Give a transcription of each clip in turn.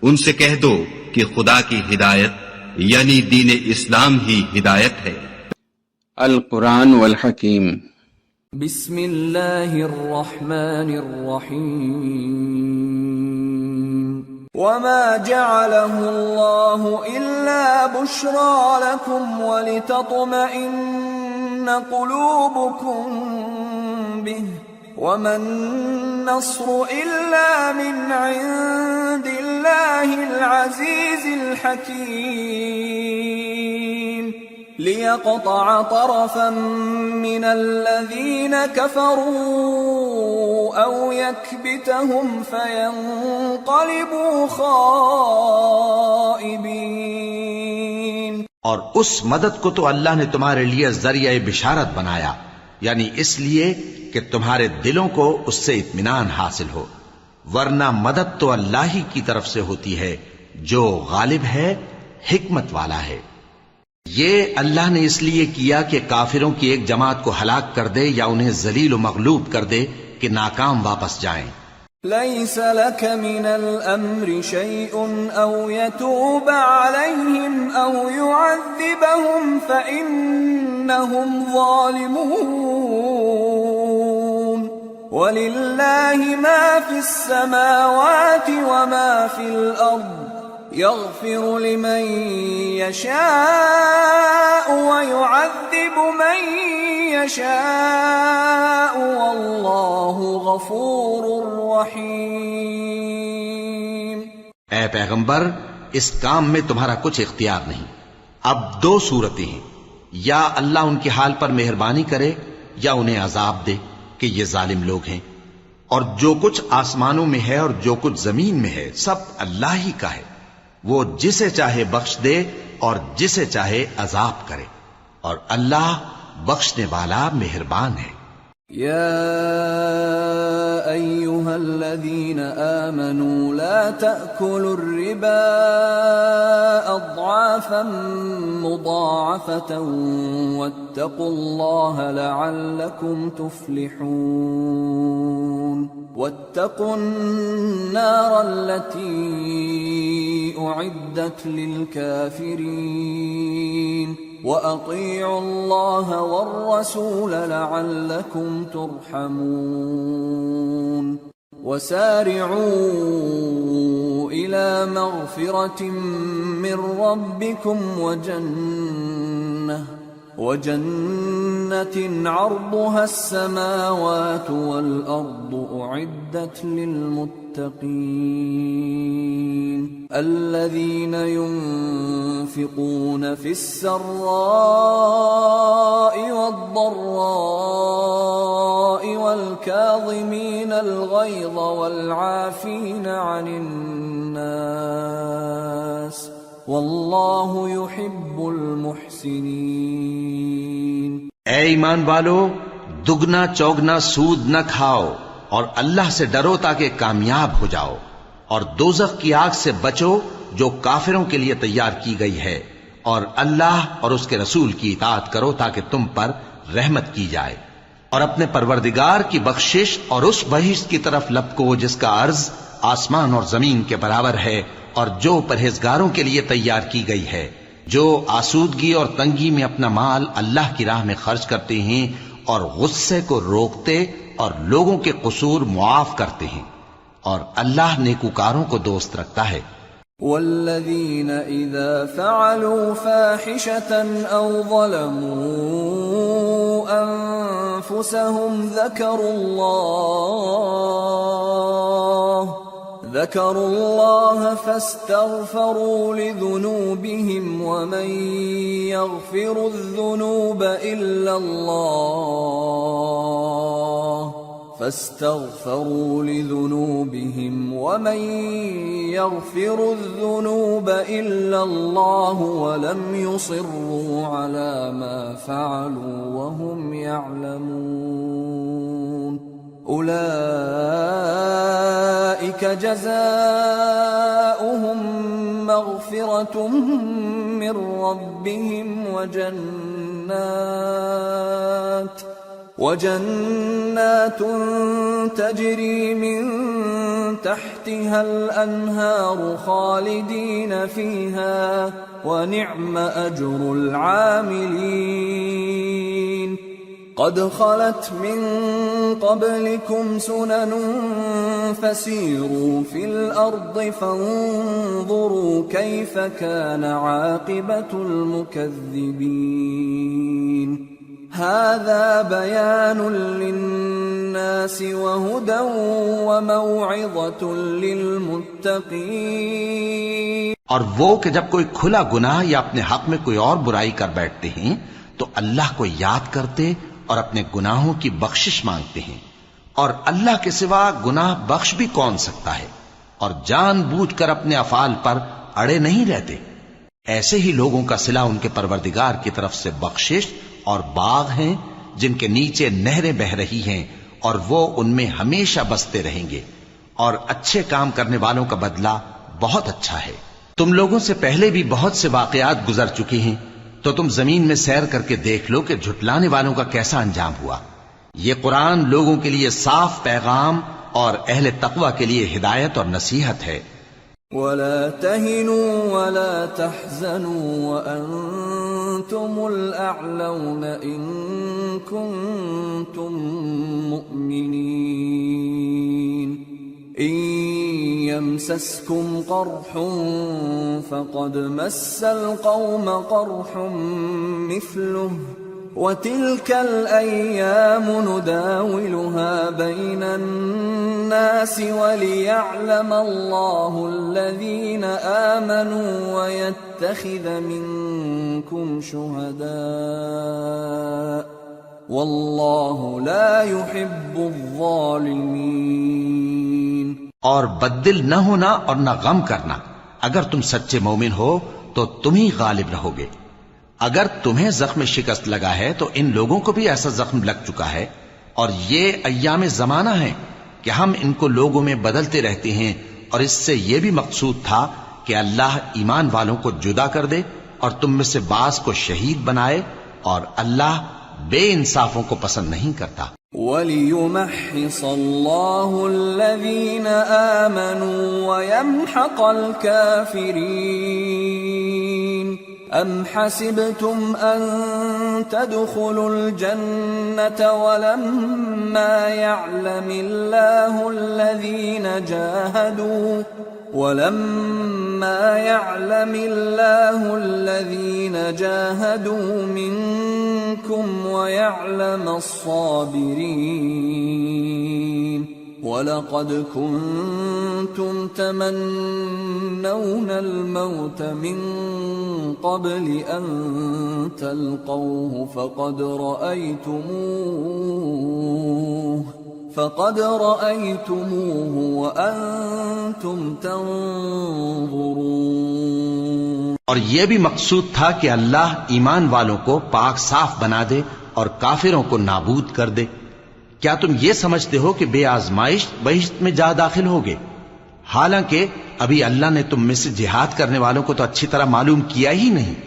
ان سے کہہ دو کہ خدا کی ہدایت یعنی دین اسلام ہی ہدایت ہے۔ القرآن والحکیم۔ بسم اللہ الرحمن الرحیم۔ وما جعله الله إلا بشرى لكم ولتطمئن قلوبكم به وما النصر إلا من عند الله العزيز الحكيم ليقطع طرفا من الذين كفروا أو يكبتهم فينقلبوا خائبين۔ اور اس مدد کو تو اللہ نے تمہارے لیے ذریعہ بشارت بنایا، یعنی اس لیے کہ تمہارے دلوں کو اس سے اطمینان حاصل ہو، ورنہ مدد تو اللہ ہی کی طرف سے ہوتی ہے جو غالب ہے، حکمت والا ہے۔ یہ اللہ نے اس لیے کیا کہ کافروں کی ایک جماعت کو ہلاک کر دے یا انہیں ذلیل و مغلوب کر دے کہ ناکام واپس جائیں۔ ليس لك من الأمر شيء أو يتوب عليهم أو يعذبهم فإنهم ظالمون ولله ما في السماوات وما في الأرض يغفر لمن يشاء ويعذب من يشاء والله غفور رحيم۔ اے پیغمبر، اس کام میں تمہارا کچھ اختیار نہیں۔ اب دو صورتیں ہیں، یا اللہ ان کے حال پر مہربانی کرے یا انہیں عذاب دے کہ یہ ظالم لوگ ہیں، اور جو کچھ آسمانوں میں ہے اور جو کچھ زمین میں ہے سب اللہ ہی کا ہے، وہ جسے چاہے بخش دے اور جسے چاہے عذاب کرے، اور اللہ بخشنے والا مہربان ہے۔ يا أيها الذين آمنوا لا تأكلوا الربا أضعافا مضاعفة واتقوا الله لعلكم تفلحون واتقوا النار التي أعدت للكافرين وَأَطِيعُوا اللَّهَ وَالرَّسُولَ لَعَلَّكُمْ تُرْحَمُونَ وَسَارِعُوا إِلَى مَغْفِرَةٍ مِّن رَّبِّكُمْ وَجَنَّةٍ عَرْضُهَا السَّمَاوَاتُ وَالْأَرْضُ أُعِدَّتْ لِلْمُتَّقِينَ الَّذِينَ يُنفِقُونَ فِي السَّرَّاءِ وَالضَّرَّاءِ وَالْكَاظِمِينَ الْغَيْظَ وَالْعَافِينَ عَنِ النَّاسِ وَاللَّهُ يُحِبُّ الْمُحْسِنِينَ۔ اے ایمان والو، دگنا چوگنا سود نہ کھاؤ اور اللہ سے ڈرو تاکہ کامیاب ہو جاؤ، اور دوزخ کی آگ سے بچو جو کافروں کے لیے تیار کی گئی ہے، اور اللہ اور اس کے رسول کی اطاعت کرو تاکہ تم پر رحمت کی جائے، اور اپنے پروردگار کی بخشش اور اس بہشت کی طرف لپکو جس کا عرض آسمان اور زمین کے برابر ہے، اور جو پرہیزگاروں کے لیے تیار کی گئی ہے، جو آسودگی اور تنگی میں اپنا مال اللہ کی راہ میں خرچ کرتے ہیں اور غصے کو روکتے اور لوگوں کے قصور معاف کرتے ہیں، اور اللہ نیکوکاروں کو دوست رکھتا ہے۔ والذین اذا فعلوا فاحشة او ظلموا انفسهم ذكروا الله فاستغفروا لذنوبهم ومن يغفر الذنوب إلا الله ولم يصروا على ما فعلوا وهم يعلمون أولئك جزاؤهم مغفرة من ربهم وجنات تجري من تحتها الأنهار خالدين فيها ونعم أجر العاملين قد خلت من قبلكم سنن فسيروا في الأرض فانظروا كيف كان عاقبة المكذبين هذا بيان للناس وهدى وموعظة للمتقين۔ اور وہ کہ جب کوئی کھلا گناہ یا اپنے حق میں کوئی اور برائی کر بیٹھتے ہیں تو اللہ کو یاد کرتے اور اپنے گناہوں کی بخشش مانگتے ہیں، اور اللہ کے سوا گناہ بخش بھی کون سکتا ہے، اور جان بوجھ کر اپنے افعال پر اڑے نہیں رہتے۔ ایسے ہی لوگوں کا صلہ ان کے پروردگار کی طرف سے بخشش اور باغ ہیں جن کے نیچے نہریں بہ رہی ہیں، اور وہ ان میں ہمیشہ بستے رہیں گے، اور اچھے کام کرنے والوں کا بدلہ بہت اچھا ہے۔ تم لوگوں سے پہلے بھی بہت سے واقعات گزر چکے ہیں، تو تم زمین میں سیر کر کے دیکھ لو کہ جھٹلانے والوں کا کیسا انجام ہوا۔ یہ قرآن لوگوں کے لیے صاف پیغام اور اہل تقوی کے لیے ہدایت اور نصیحت ہے۔ ولا تهنوا ولا تحزنوا وأنتم الأعلون إن كنتم مؤمنين إن يمسسكم قرح فقد مس القوم قرح مثله وتلك الأيام نداولها بين الناس وليعلم الله الذين آمنوا ويتخذ منكم شهداء والله لا يحب الظالمين۔ اور بددل نہ ہونا اور نہ غم کرنا، اگر تم سچے مومن ہو تو تم ہی غالب رہو گے۔ اگر تمہیں زخم شکست لگا ہے تو ان لوگوں کو بھی ایسا زخم لگ چکا ہے، اور یہ ایام زمانہ ہیں کہ ہم ان کو لوگوں میں بدلتے رہتے ہیں، اور اس سے یہ بھی مقصود تھا کہ اللہ ایمان والوں کو جدا کر دے اور تم میں سے بعض کو شہید بنائے، اور اللہ بے انصافوں کو پسند نہیں کرتا۔ وَلِيُمَحِّصَ اللَّهُ الَّذِينَ آمَنُوا وَيَمْحَقَ الْكَافِرِينَ أَمْ حَسِبْتُمْ أَن تَدْخُلُوا الْجَنَّةَ وَلَمَّا يَعْلَمِ اللَّهُ الَّذِينَ جَاهَدُوا مِنكُمْ وَيَعْلَمَ الصَّابِرِينَ وَلَقَدْ كُنتُمْ تَمَنَّوْنَ الْمَوْتَ مِنْ قَبْلِ أَنْ تَلْقَوْهُ فَقَدْ رَأَيْتُمُوهُ وَأَنْتُمْ تَنْظُرُونَ۔ اور یہ بھی مقصود تھا کہ اللہ ایمان والوں کو پاک صاف بنا دے اور کافروں کو نابود کر دے۔ کیا تم یہ سمجھتے ہو کہ بے آزمائش بہشت میں جا داخل ہوگے؟ حالانکہ ابھی اللہ نے تم میں سے جہاد کرنے والوں کو تو اچھی طرح معلوم کیا ہی نہیں،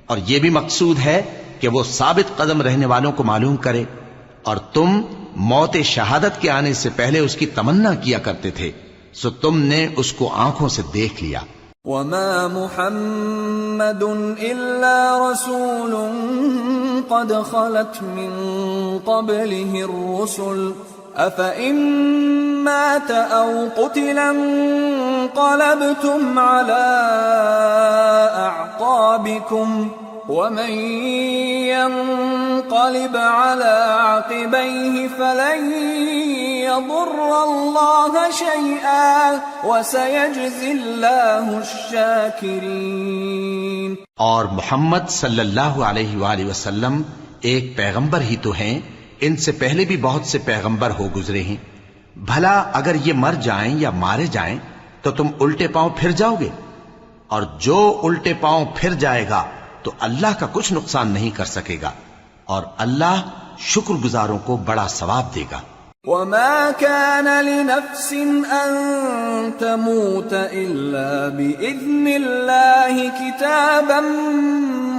اور یہ بھی مقصود ہے کہ وہ ثابت قدم رہنے والوں کو معلوم کرے، اور تم موت شہادت کے آنے سے پہلے اس کی تمنا کیا کرتے تھے، سو تم نے اس کو آنکھوں سے دیکھ لیا۔ وَمَا مُحَمَّدٌ إِلَّا رَسُولٌ قَدْ خَلَتْ مِن قَبْلِهِ الرُّسُلُ أَفَإِن مَّاتَ أَوْ قُتِلَ انقَلَبْتُمْ عَلَىٰ أَعْقَابِكُمْ وَمَن يَنقَلِبْ عَلَىٰ عَقِبَيْهِ فَلَن يَضُرَّ اللَّهَ شَيْئًا وَسَيَجْزِي اللَّهُ الشَّاكِرِينَ۔ اور محمد صلی اللہ علیہ وآلہ وسلم ایک پیغمبر ہی تو ہیں، ان سے پہلے بھی بہت سے پیغمبر ہو گزرے ہیں، بھلا اگر یہ مر جائیں یا مارے جائیں تو تم الٹے پاؤں پھر جاؤ گے؟ اور جو الٹے پاؤں پھر جائے گا تو اللہ کا کچھ نقصان نہیں کر سکے گا، اور اللہ شکر گزاروں کو بڑا ثواب دے گا۔ وَمَا كَانَ لِنَفْسٍ أَن تَمُوتَ إِلَّا بِإِذْنِ اللَّهِ كِتَابًا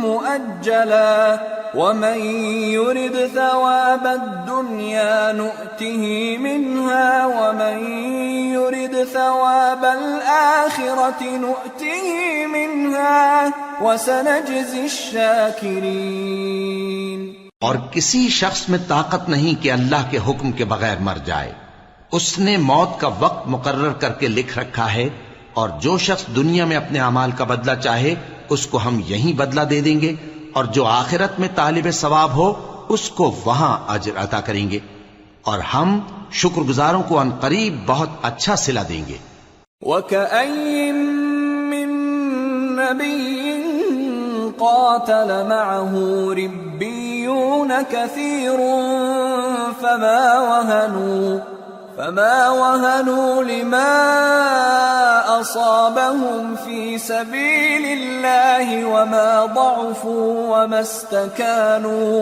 مُؤَجَّلًا ومن يرد ثواب الدنيا نؤته منها ومن يرد ثواب الآخرة نؤته منها وسنجزي الشاكرين۔ اور کسی شخص میں طاقت نہیں کہ اللہ کے حکم کے بغیر مر جائے، اس نے موت کا وقت مقرر کر کے لکھ رکھا ہے، اور جو شخص دنیا میں اپنے اعمال کا بدلہ چاہے اس کو ہم یہیں بدلہ دے دیں گے، اور جو آخرت میں طالب ثواب ہو اس کو وہاں اجر عطا کریں گے، اور ہم شکر گزاروں کو ان قریب بہت اچھا صلہ دیں گے۔ وَكَأَيٍّ مِّن نَّبِيٍّ قَاتَلَ مَعَهُ رِبِّيُّونَ كَثِيرٌ فما وهنوا لما أصابهم في سبيل الله وما ضعفوا وما استكانوا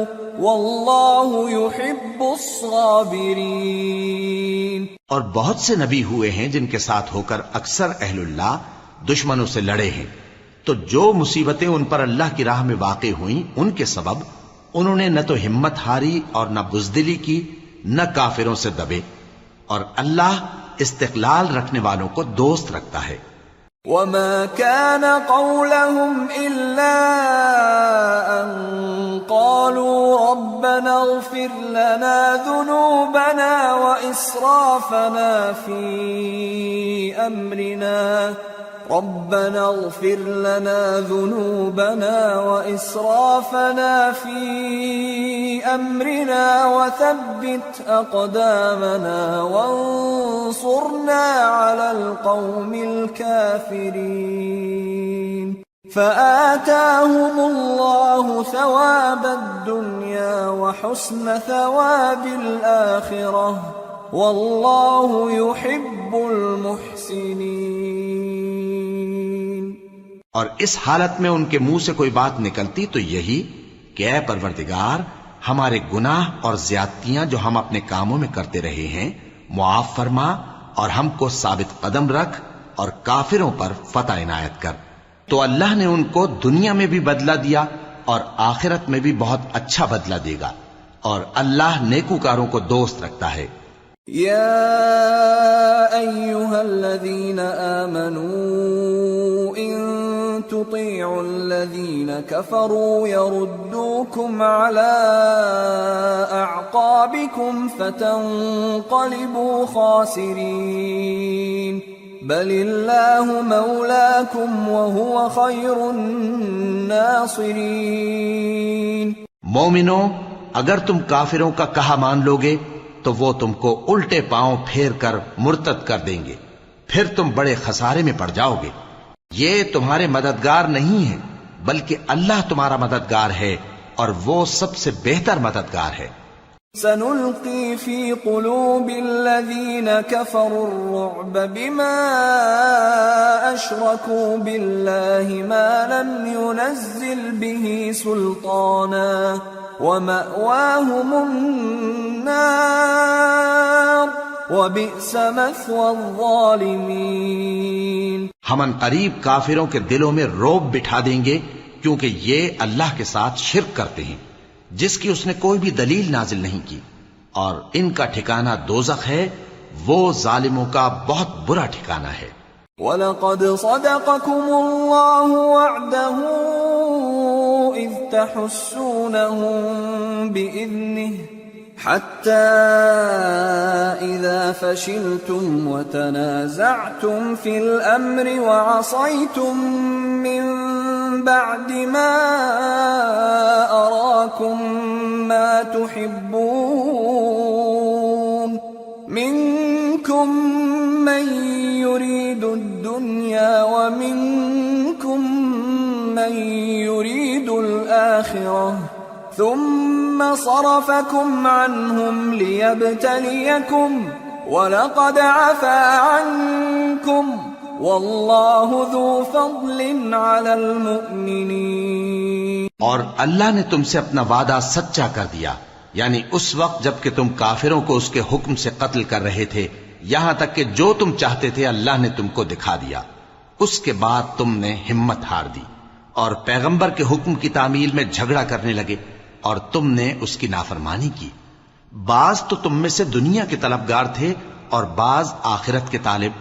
والله يحب الصابرين۔ اور بہت سے نبی ہوئے ہیں جن کے ساتھ ہو کر اکثر اہل اللہ دشمنوں سے لڑے ہیں، تو جو مصیبتیں ان پر اللہ کی راہ میں واقع ہوئیں ان کے سبب انہوں نے نہ تو ہمت ہاری اور نہ بزدلی کی، نہ کافروں سے دبے، اور اللہ استقلال رکھنے والوں کو دوست رکھتا ہے۔ وما كان قولهم إلا أن قالوا ربنا اغفر لنا ذنوبنا وإسرافنا في أمرنا ربنا اغفر لنا ذنوبنا وإسرافنا في أمرنا وثبت أقدامنا وانصرنا على القوم الكافرين فآتاهم الله ثواب الدنيا وحسن ثواب الآخرة والله يحب المحسنين۔ اور اس حالت میں ان کے منہ سے کوئی بات نکلتی تو یہی کہ اے پروردگار، ہمارے گناہ اور زیادتیاں جو ہم اپنے کاموں میں کرتے رہے ہیں معاف فرما، اور ہم کو ثابت قدم رکھ، اور کافروں پر فتح عنایت کر۔ تو اللہ نے ان کو دنیا میں بھی بدلہ دیا اور آخرت میں بھی بہت اچھا بدلہ دے گا، اور اللہ نیکوکاروں کو دوست رکھتا ہے۔ يا أيها الذين آمنوا إن تطيعوا الذين كفروا يردوكم على أعقابكم فتنقلبوا خاسرين بل الله مولاكم وهو خير الناصرين۔ مومنو، اگر تم کافروں کا کہا مان لوگے تو وہ تم کو الٹے پاؤں پھیر کر مرتد کر دیں گے، پھر تم بڑے خسارے میں پڑ جاؤ گے۔ یہ تمہارے مددگار نہیں ہے بلکہ اللہ تمہارا مددگار ہے، اور وہ سب سے بہتر مددگار ہے۔ سنلقي في قلوب الذين كفروا الرعب بما أشركوا بالله ما لم ينزل به سلطانا ومأواهم النار وبئس مثوى الظالمين۔ ہم ان قریب کافروں کے دلوں میں رعب بٹھا دیں گے، کیونکہ یہ اللہ کے ساتھ شرک کرتے ہیں جس کی اس نے کوئی بھی دلیل نازل نہیں کی، اور ان کا ٹھکانہ دوزخ ہے، وہ ظالموں کا بہت برا ٹھکانہ ہے۔ وَلَقَدْ صَدَقَكُمُ اللَّهُ وَعْدَهُ إِذْ تَحُسُّونَهُم بِإِذْنِهِ حَتَّى إِذَا فَشِلْتُمْ وَتَنَازَعْتُمْ فِي الْأَمْرِ وَعَصَيْتُمْ مِنْ بعد ما أراكم ما تحبون منكم من يريد الدنيا ومنكم من يريد الآخرة ثم صرفكم عنهم ليبتليكم ولقد عفا عنكم واللہ ذو فضل علی المؤمنین۔ اور اللہ نے تم سے اپنا وعدہ سچا کر دیا، یعنی اس وقت جب کہ تم کافروں کو اس کے حکم سے قتل کر رہے تھے، یہاں تک کہ جو تم چاہتے تھے اللہ نے تم کو دکھا دیا۔ اس کے بعد تم نے ہمت ہار دی اور پیغمبر کے حکم کی تعمیل میں جھگڑا کرنے لگے، اور تم نے اس کی نافرمانی کی۔ بعض تو تم میں سے دنیا کے طلبگار تھے اور بعض آخرت کے طالب۔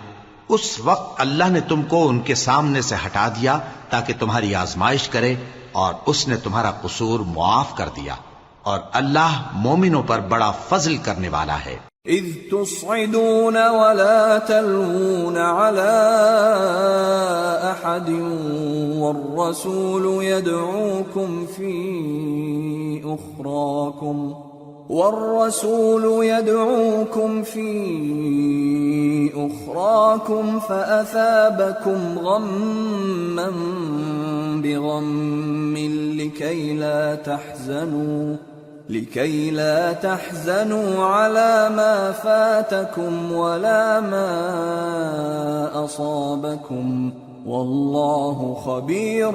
اس وقت اللہ نے تم کو ان کے سامنے سے ہٹا دیا تاکہ تمہاری آزمائش کرے، اور اس نے تمہارا قصور معاف کر دیا، اور اللہ مومنوں پر بڑا فضل کرنے والا ہے۔ اذ تصعدون ولا تلوون على احد والرسول يدعوكم في أخراكم فأثابكم غما بغم لكي لا تحزنوا على ما فاتكم ولا ما أصابكم والله خبير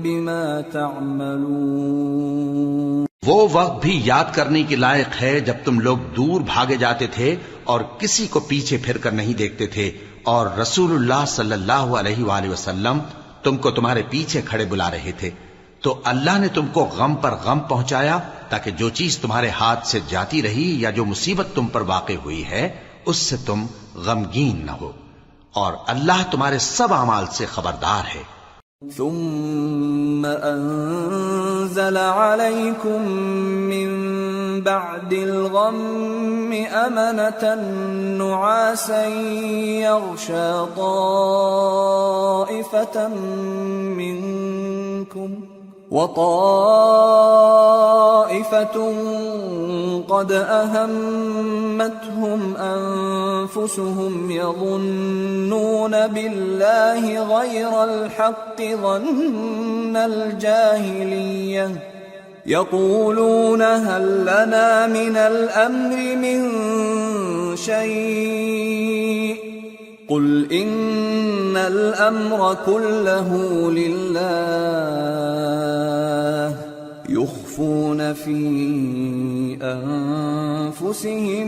بما تعملون۔ وہ وقت بھی یاد کرنے کے لائق ہے جب تم لوگ دور بھاگے جاتے تھے اور کسی کو پیچھے پھر کر نہیں دیکھتے تھے، اور رسول اللہ صلی اللہ علیہ وآلہ وسلم تم کو تمہارے پیچھے کھڑے بلا رہے تھے، تو اللہ نے تم کو غم پر غم پہنچایا تاکہ جو چیز تمہارے ہاتھ سے جاتی رہی یا جو مصیبت تم پر واقع ہوئی ہے اس سے تم غمگین نہ ہو، اور اللہ تمہارے سب اعمال سے خبردار ہے۔ ثم أنزل عليكم من بعد الغم أمنة نعاسا يغشى طائفة منكم وطائفة قد أهمتهم أنفسهم يظنون بالله غير الحق ظن الجاهلية يقولون هل لنا من الأمر من شيء قل إن الأمر كله لله يخفون في أنفسهم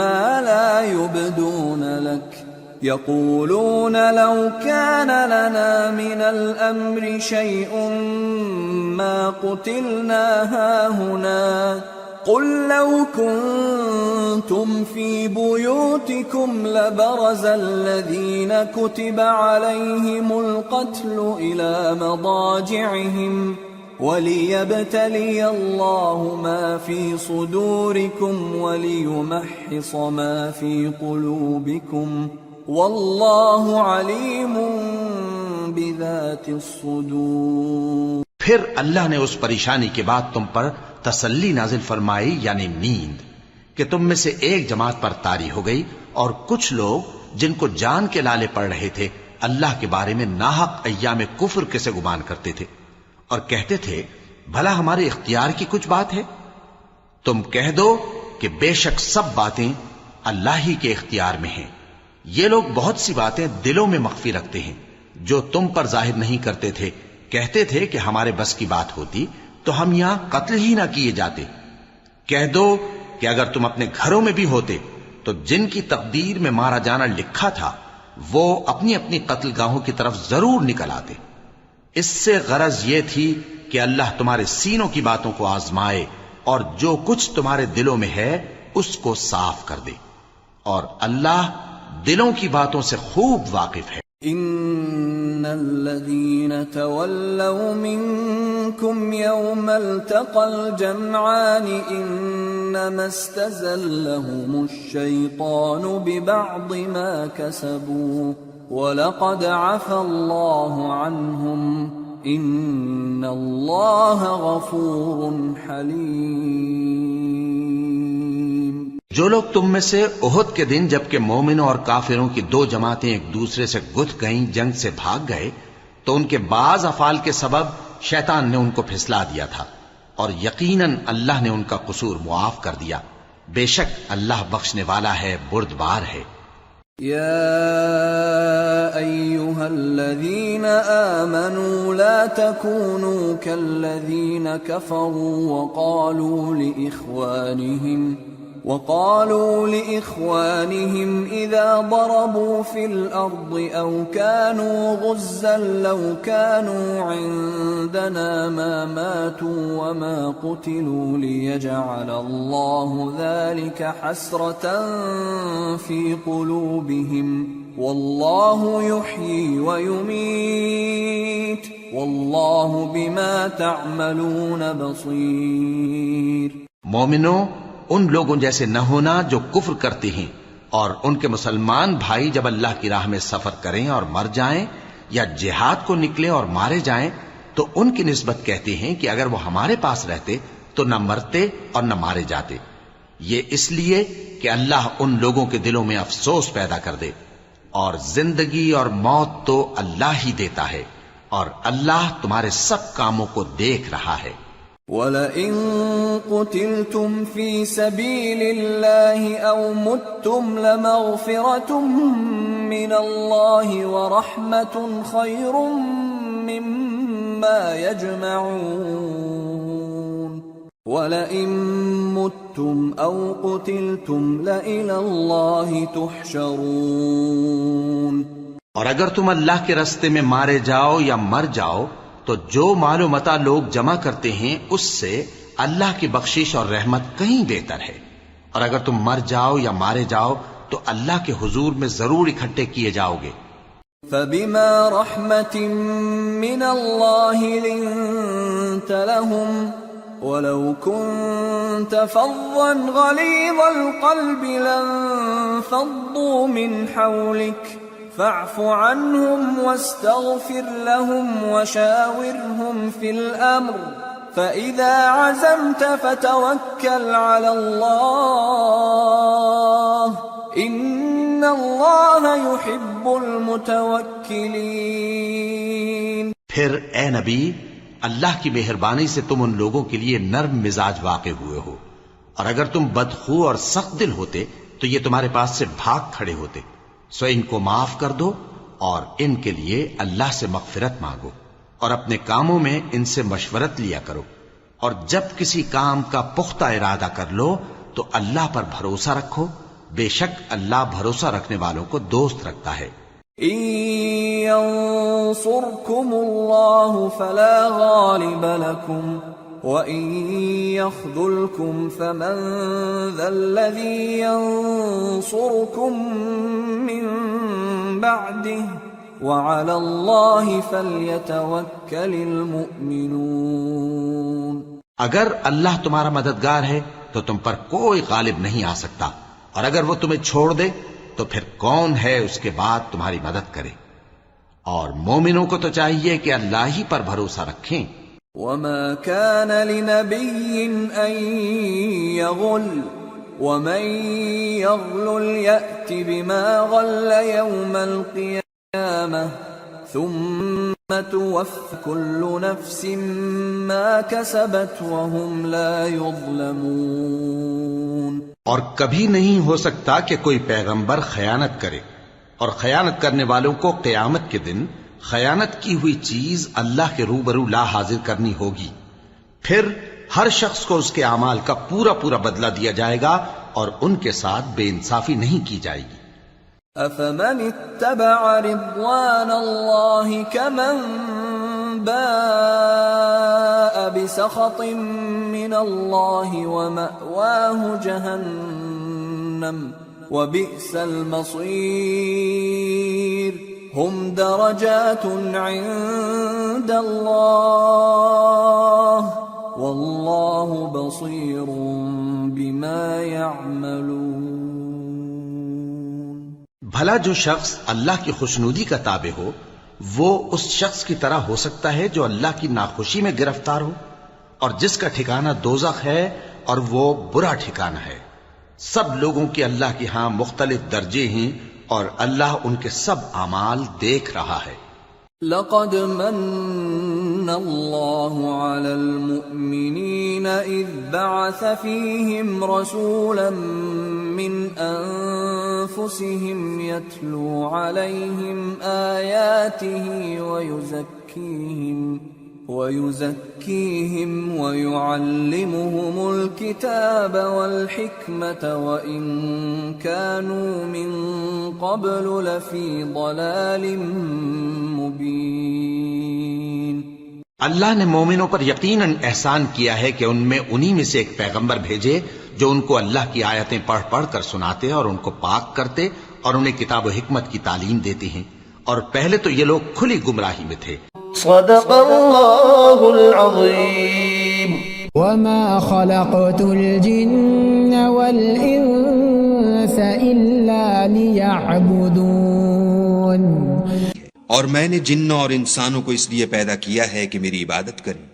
ما لا يبدون لك يقولون لو كان لنا من الأمر شيء ما قتلنا هاهنا قل لو كنتم في بيوتكم لبرز الذين كتب عليهم القتل إلى مضاجعهم وليبتلي الله ما في صدوركم وليمحص ما في قلوبكم والله عليم بذات الصدور۔ پھر اللہ نے اس پریشانی کے بعد تم پر تسلی نازل فرمائی، یعنی نیند، کہ تم میں سے ایک جماعت پر طاری ہو گئی، اور کچھ لوگ جن کو جان کے لالے پڑ رہے تھے اللہ کے بارے میں ناحق ایام کفر کے سے گمان کرتے تھے، اور کہتے تھے بھلا ہمارے اختیار کی کچھ بات ہے؟ تم کہہ دو کہ بے شک سب باتیں اللہ ہی کے اختیار میں ہیں۔ یہ لوگ بہت سی باتیں دلوں میں مخفی رکھتے ہیں جو تم پر ظاہر نہیں کرتے تھے۔ کہتے تھے کہ ہمارے بس کی بات ہوتی تو ہم یہاں قتل ہی نہ کیے جاتے۔ کہہ دو کہ اگر تم اپنے گھروں میں بھی ہوتے تو جن کی تقدیر میں مارا جانا لکھا تھا وہ اپنی اپنی قتل گاہوں کی طرف ضرور نکل آتے۔ اس سے غرض یہ تھی کہ اللہ تمہارے سینوں کی باتوں کو آزمائے اور جو کچھ تمہارے دلوں میں ہے اس کو صاف کر دے، اور اللہ دلوں کی باتوں سے خوب واقف ہے۔ ان الذين تولوا منكم يوم التقى الجمعان انما استزلهم الشيطان ببعض ما كسبوا ولقد عفى الله عنهم ان الله غفور حليم۔ جو لوگ تم میں سے احد کے دن جبکہ مومنوں اور کافروں کی دو جماعتیں ایک دوسرے سے گتھ گئیں، جنگ سے بھاگ گئے، تو ان کے بعض افعال کے سبب شیطان نے ان کو پھسلا دیا تھا، اور یقیناً اللہ نے ان کا قصور معاف کر دیا۔ بے شک اللہ بخشنے والا ہے، بردبار ہے۔ يا أيها الذين آمنوا لا تكونوا كالذين كفروا وقالوا لإخوانهم وقالوا لإخوانهم إذا ضربوا في الأرض أو كانوا غزا لو كانوا عندنا ما ماتوا وما قتلوا ليجعل الله ذلك حسرة في قلوبهم والله يحيي ويميت والله بما تعملون بصير. مومنوں، ان لوگوں جیسے نہ ہونا جو کفر کرتے ہیں اور ان کے مسلمان بھائی جب اللہ کی راہ میں سفر کریں اور مر جائیں یا جہاد کو نکلے اور مارے جائیں تو ان کی نسبت کہتے ہیں کہ اگر وہ ہمارے پاس رہتے تو نہ مرتے اور نہ مارے جاتے. یہ اس لیے کہ اللہ ان لوگوں کے دلوں میں افسوس پیدا کر دے. اور زندگی اور موت تو اللہ ہی دیتا ہے اور اللہ تمہارے سب کاموں کو دیکھ رہا ہے. وَلَئِن قُتِلْتُمْ فِي سَبِيلِ اللَّهِ أَوْ مُتُّمْ لَمَغْفِرَةٌ مِّنَ اللَّهِ وَرَحْمَةٌ خَيْرٌ مِّمَّا يَجْمَعُونَ. وَلَئِن مُتُّمْ أَوْ قُتِلْتُمْ لَإِلَى اللَّهِ تُحْشَرُونَ. اور اگر تم اللہ کے راستے میں مارے جاؤ یا مر جاؤ تو جو مال و متاع لوگ جمع کرتے ہیں اس سے اللہ کی بخشش اور رحمت کہیں بہتر ہے. اور اگر تم مر جاؤ یا مارے جاؤ تو اللہ کے حضور میں ضرور اکٹھے کیے جاؤ گے. فَبِمَا رَحْمَةٍ مِّنَ اللَّهِ لِنتَ لَهُمْ وَلَوْ كُنتَ فَظًّا غَلِيظَ الْقَلْبِ لَانفَضُّوا مِنْ حَوْلِكَ فاعف عنهم واستغفر لهم وشاورهم في الأمر فإذا عزمت فتوكل على الله إن الله يحب المتوكلين. پھر اے نبی، اللہ کی مہربانی سے تم ان لوگوں کے لیے نرم مزاج واقع ہوئے ہو، اور اگر تم بدخو اور سخت دل ہوتے تو یہ تمہارے پاس سے بھاگ کھڑے ہوتے. سو ان کو معاف کر دو اور ان کے لیے اللہ سے مغفرت مانگو اور اپنے کاموں میں ان سے مشورت لیا کرو. اور جب کسی کام کا پختہ ارادہ کر لو تو اللہ پر بھروسہ رکھو، بے شک اللہ بھروسہ رکھنے والوں کو دوست رکھتا ہے. إن ينصركم الله فلا غالب لكم وَإِن يَخْذُلْكُمْ فَمَنْ ذَا الَّذِي يَنصُرُكُمْ مِنْ بَعْدِهِ وَعَلَى اللَّهِ فَلْيَتَوَكَّلِ الْمُؤْمِنُونَ. اگر اللہ تمہارا مددگار ہے تو تم پر کوئی غالب نہیں آ سکتا، اور اگر وہ تمہیں چھوڑ دے تو پھر کون ہے اس کے بعد تمہاری مدد کرے. اور مومنوں کو تو چاہیے کہ اللہ ہی پر بھروسہ رکھیں. وَمَا كَانَ لِنَبِيٍّ أَن يَغُلَّ وَمَن يَغْلُلْ يَأْتِ بِمَا غَلَّ يَوْمَ الْقِيَامَةِ ثُمَّ تُوَفَّى كُلُّ نَفْسٍ مَا كَسَبَتْ وَهُمْ لَا يُظْلَمُونَ. اور کبھی نہیں ہو سکتا کہ کوئی پیغمبر خیانت کرے، اور خیانت کرنے والوں کو قیامت کے دن خیانت کی ہوئی چیز اللہ کے روبرو لا حاضر کرنی ہوگی. پھر ہر شخص کو اس کے اعمال کا پورا پورا بدلہ دیا جائے گا اور ان کے ساتھ بے انصافی نہیں کی جائے گی. أَفَمَنِ اتَّبَعَ رِضْوَانَ اللَّهِ كَمَنْ بَاءَ بِسَخَطٍ مِّنَ اللَّهِ وَمَأْوَاهُ جَهَنَّمُ وَبِئْسَ الْمَصِيرُ. هم درجات عند الله والله بصير بما يعملون. بھلا جو شخص اللہ کی خوشنودی کا تابع ہو وہ اس شخص کی طرح ہو سکتا ہے جو اللہ کی ناخوشی میں گرفتار ہو، اور جس کا ٹھکانہ دوزخ ہے اور وہ برا ٹھکانہ ہے. سب لوگوں کے اللہ کے ہاں مختلف درجے ہیں اور اللہ ان کے سب اعمال دیکھ رہا ہے. لقد من الله على المؤمنين إذ بعث فيهم رسولا من أنفسهم يتلو عليهم آياته وَيُزَكِّيهِمْ وَيُعَلِّمُهُمُ الْكِتَابَ وَالْحِكْمَةَ وَإِن كَانُوا مِن قَبْلُ لَفِي ضَلَالٍ مُبِينٍ۔ اللہ نے مومنوں پر یقیناً احسان کیا ہے کہ ان میں انہی میں سے ایک پیغمبر بھیجے جو ان کو اللہ کی آیتیں پڑھ پڑھ کر سناتے اور ان کو پاک کرتے اور انہیں کتاب و حکمت کی تعلیم دیتے ہیں، اور پہلے تو یہ لوگ کھلی گمراہی میں تھے۔ صدق اللہ العظیم۔ وما خلقت الجن والانس الا ليعبدون۔ اور میں نے جنوں اور انسانوں کو اس لیے پیدا کیا ہے کہ میری عبادت کریں۔